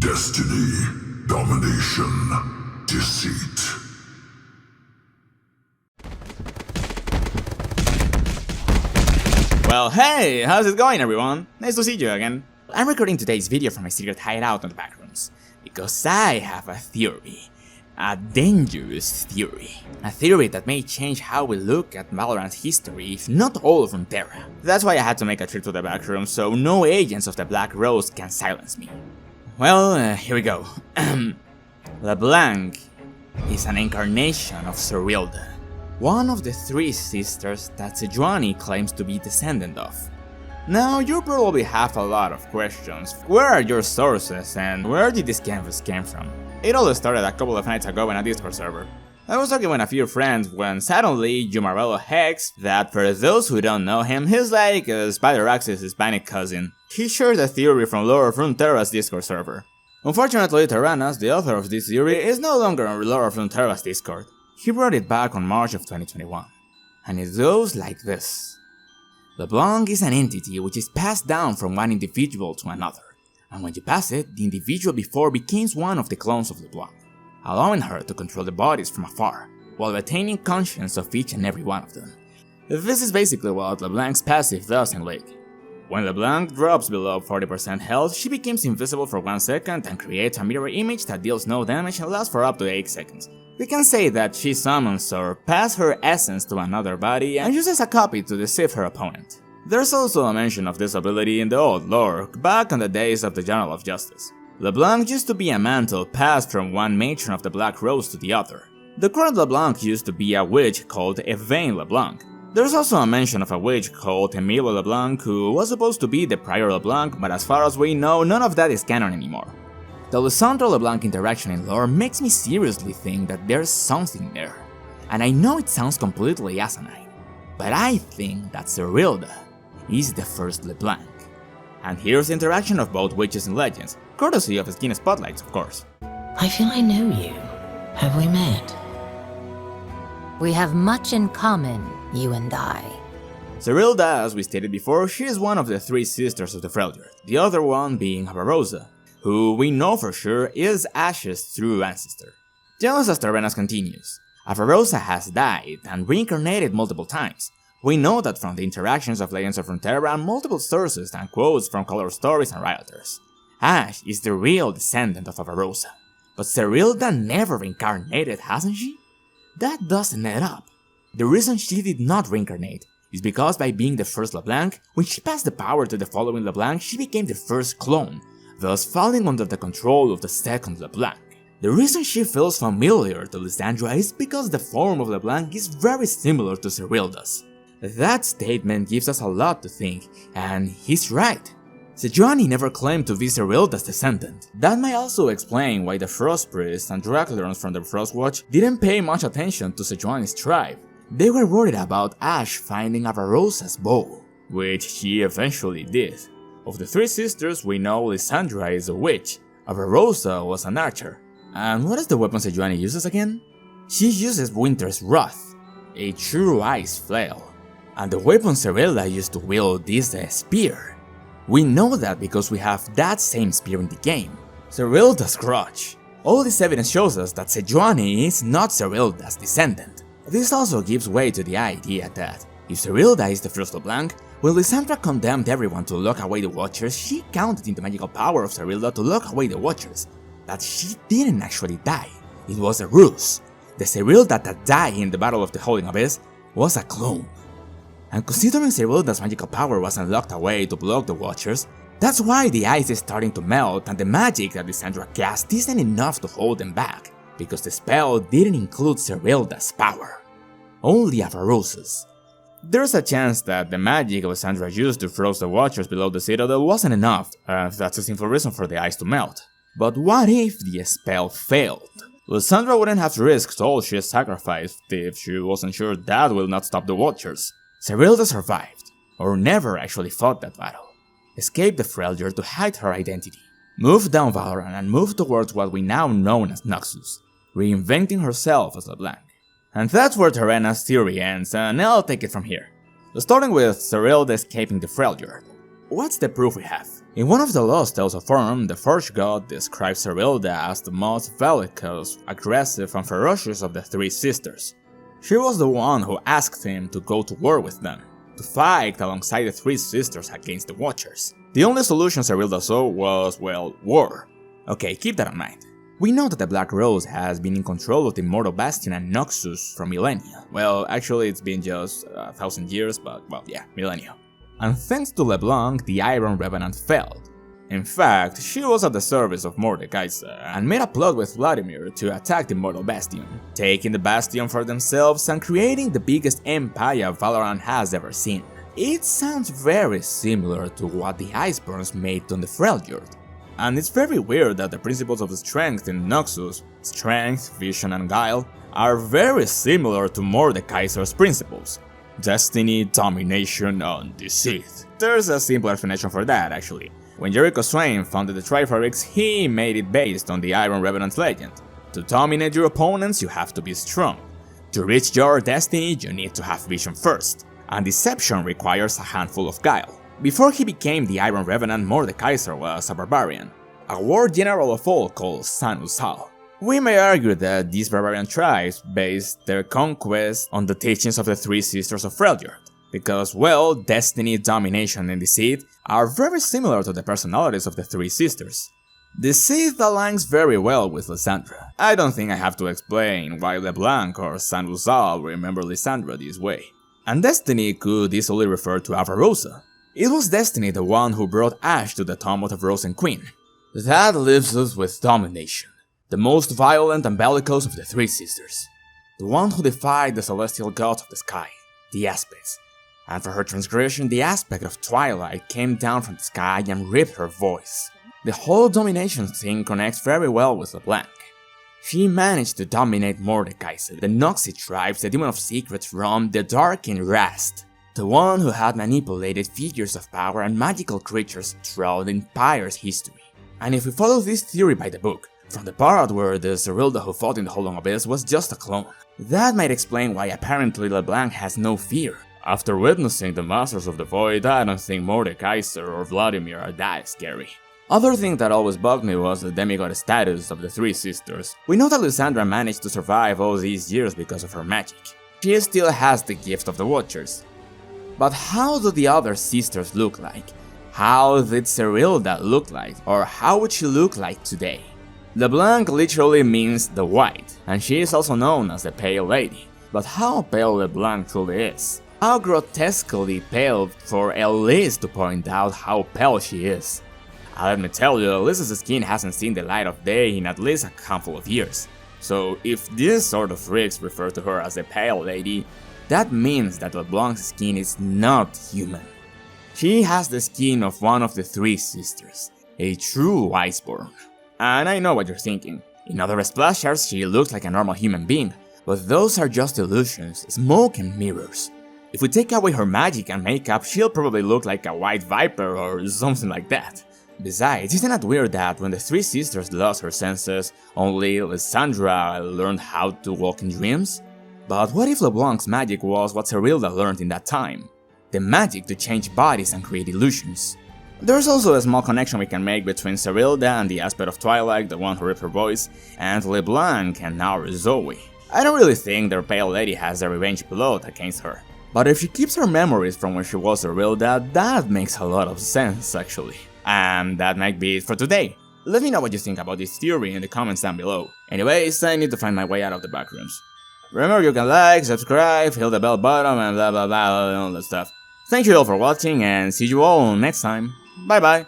Destiny, domination, deceit. Well, hey, how's it going, everyone? Nice to see you again. I'm recording today's video from my secret hideout on the backrooms, because I have a theory. A dangerous theory. A theory that may change how we look at Valorant's history, if not all of Runeterra. That's why I had to make a trip to the backrooms, so no agents of the Black Rose can silence me. Well, here we go. Leblanc is an incarnation of Serilda, one of the three sisters that Sejuani claims to be descendant of. Now, you probably have a lot of questions. Where are your sources and where did this canvas came from? It all started a couple of nights ago in a Discord server. I was talking with a few friends when suddenly Jumarello Hex, that for those who don't know him, he's like Spider Axe's Hispanic cousin. He shared a theory from Lore of Runeterra's Discord server. Unfortunately, Terranas, the author of this theory, is no longer on Lore of Runeterra's Discord. He brought it back on March of 2021. And it goes like this. Leblanc is an entity which is passed down from one individual to another. And when you pass it, the individual before becomes one of the clones of Leblanc, allowing her to control the bodies from afar, while retaining conscience of each and every one of them. This is basically what Leblanc's passive does in League. When Leblanc drops below 40% health, she becomes invisible for 1 second and creates a mirror image that deals no damage and lasts for up to 8 seconds. We can say that she summons or passes her essence to another body and uses a copy to deceive her opponent. There's also a mention of this ability in the old lore, back in the days of the Journal of Justice. Leblanc used to be a mantle passed from one matron of the Black Rose to the other. The current Leblanc used to be a witch called Evane Leblanc. There's also a mention of a witch called Emilia Leblanc who was supposed to be the prior Leblanc, but as far as we know, none of that is canon anymore. The Lysandra Leblanc interaction in lore makes me seriously think that there's something there. And I know it sounds completely asinine, but I think that Serilda is the first Leblanc. And here's the interaction of both witches and legends, courtesy of Skin Spotlights, of course. I feel I know you. Have we met? We have much in common, you and I. Serilda, as we stated before, she is one of the three sisters of the Freljord, the other one being Avarosa, who we know for sure is Ash's true ancestor. Just as Terranas continues, Avarosa has died and reincarnated multiple times. We know that from the interactions of Legends of Runeterra and multiple sources and quotes from Color Stories and Rioters. Ash is the real descendant of Avarosa. But Serilda never reincarnated, hasn't she? That doesn't add up. The reason she did not reincarnate is because by being the first Leblanc, when she passed the power to the following Leblanc, she became the first clone, thus falling under the control of the second Leblanc. The reason she feels familiar to Lysandra is because the form of Leblanc is very similar to Serilda's. That statement gives us a lot to think, and he's right. Sejuani never claimed to be Serilda's descendant. That might also explain why the Frost Priest and Draculons from the Frostwatch didn't pay much attention to Sejuani's tribe. They were worried about Ash finding Avarosa's bow, which she eventually did. Of the three sisters, we know Lysandra is a witch, Avarosa was an archer. And what is the weapon Sejuani uses again? She uses Winter's Wrath, a true ice flail. And the weapon Serilda used to wield is a spear. We know that because we have that same spear in the game, Serilda's crutch. All this evidence shows us that Sejuani is not Serilda's descendant. This also gives way to the idea that if Serilda is the first Leblanc, when Lysandra condemned everyone to lock away the Watchers, she counted in the magical power of Serilda to lock away the Watchers. That she didn't actually die. It was a ruse. The Serilda that died in the Battle of the Holding Abyss was a clone. And considering Serilda's magical power wasn't locked away to block the Watchers, that's why the ice is starting to melt and the magic that Lysandra cast isn't enough to hold them back, because the spell didn't include Serilda's power, only Avarosa's. There's a chance that the magic Lysandra used to froze the Watchers below the Citadel wasn't enough, that's a simple reason for the ice to melt. But what if the spell failed? Lysandra wouldn't have risked all she sacrificed if she wasn't sure that will not stop the Watchers. Serilda survived, or never actually fought that battle, escaped the Freljord to hide her identity, moved down Valorant and moved towards what we now know as Noxus, reinventing herself as LeBlanc. And that's where Terranas' theory ends, and I'll take it from here. Starting with Serilda escaping the Freljord. what's the proof we have? In one of the Lost Tales of Orm, the Forge God describes Serilda as the most bellicose, aggressive, and ferocious of the three sisters. She was the one who asked him to go to war with them, to fight alongside the three sisters against the Watchers. The only solution Serilda saw was, well, war. Okay, keep that in mind. We know that the Black Rose has been in control of the Immortal Bastion and Noxus for millennia. Well, actually it's been just 1,000 years, but well, yeah, millennia. And thanks to Leblanc, the Iron Revenant fell. In fact, she was at the service of Mordekaiser and made a plot with Vladimir to attack the Immortal Bastion, taking the Bastion for themselves and creating the biggest empire Valorant has ever seen. It sounds very similar to what the Iceborns made on the Freljord. And it's very weird that the principles of strength in Noxus, strength, vision and guile, are very similar to Mordekaiser's principles. Destiny, domination, and deceit. There's a simple explanation for that, actually. When Jericho Swain founded the Trifarix, he made it based on the Iron Revenant's legend. To dominate your opponents, you have to be strong. To reach your destiny, you need to have vision first. And deception requires a handful of guile. Before he became the Iron Revenant, Mordekaiser was a barbarian, a war general of all called San Usal. We may argue that these barbarian tribes based their conquest on the teachings of the three sisters of Freljord, because, well, destiny, domination, and deceit are very similar to the personalities of the three sisters. Deceit aligns very well with Lysandra. I don't think I have to explain why Leblanc or San Usal remember Lysandra this way. And destiny could easily refer to Avarosa. It was Destiny the one who brought Ash to the tomb of the Frozen Queen. That leaves us with Domination, the most violent and bellicose of the three sisters. The one who defied the celestial gods of the sky, the Aspects. And for her transgression, the aspect of Twilight came down from the sky and ripped her voice. The whole domination thing connects very well with LeBlanc. She managed to dominate Mordekaiser, the Noxie tribes, the Demon of Secrets from the Darkened Rast. The one who had manipulated figures of power and magical creatures throughout the Empire's history. And if we follow this theory by the book, from the part where the Zerilda who fought in the Hollow Abyss was just a clone, that might explain why apparently LeBlanc has no fear. After witnessing the Masters of the Void, I don't think Mordekaiser or Vladimir are that scary. Other thing that always bugged me was the demigod status of the three sisters. We know that Lysandra managed to survive all these years because of her magic. She still has the gift of the Watchers. But how do the other sisters look like? How did Serilda look like? Or how would she look like today? LeBlanc literally means the white, and she is also known as the Pale Lady. But how pale LeBlanc truly is? How grotesquely pale for Elise to point out how pale she is. Let me tell you, Elise's skin hasn't seen the light of day in at least a handful of years. So if these sort of freaks refer to her as the Pale Lady, that means that LeBlanc's skin is not human. She has the skin of one of the three sisters, a true Iceborn. And I know what you're thinking. In other splashers, she looks like a normal human being, but those are just illusions, smoke and mirrors. If we take away her magic and makeup, she'll probably look like a white viper or something like that. Besides, isn't it weird that when the three sisters lost her senses, only Lysandra learned how to walk in dreams? But what if LeBlanc's magic was what Serilda learned in that time? The magic to change bodies and create illusions. There's also a small connection we can make between Serilda and the aspect of Twilight, the one who ripped her voice, and LeBlanc and now Zoe. I don't really think their Pale Lady has a revenge plot against her. But if she keeps her memories from when she was Serilda, that makes a lot of sense actually. And that might be it for today. Let me know what you think about this theory in the comments down below. Anyways, I need to find my way out of the backrooms. Remember, you can like, subscribe, hit the bell button, and blah blah blah and all that stuff. Thank you all for watching, and see you all next time. Bye bye!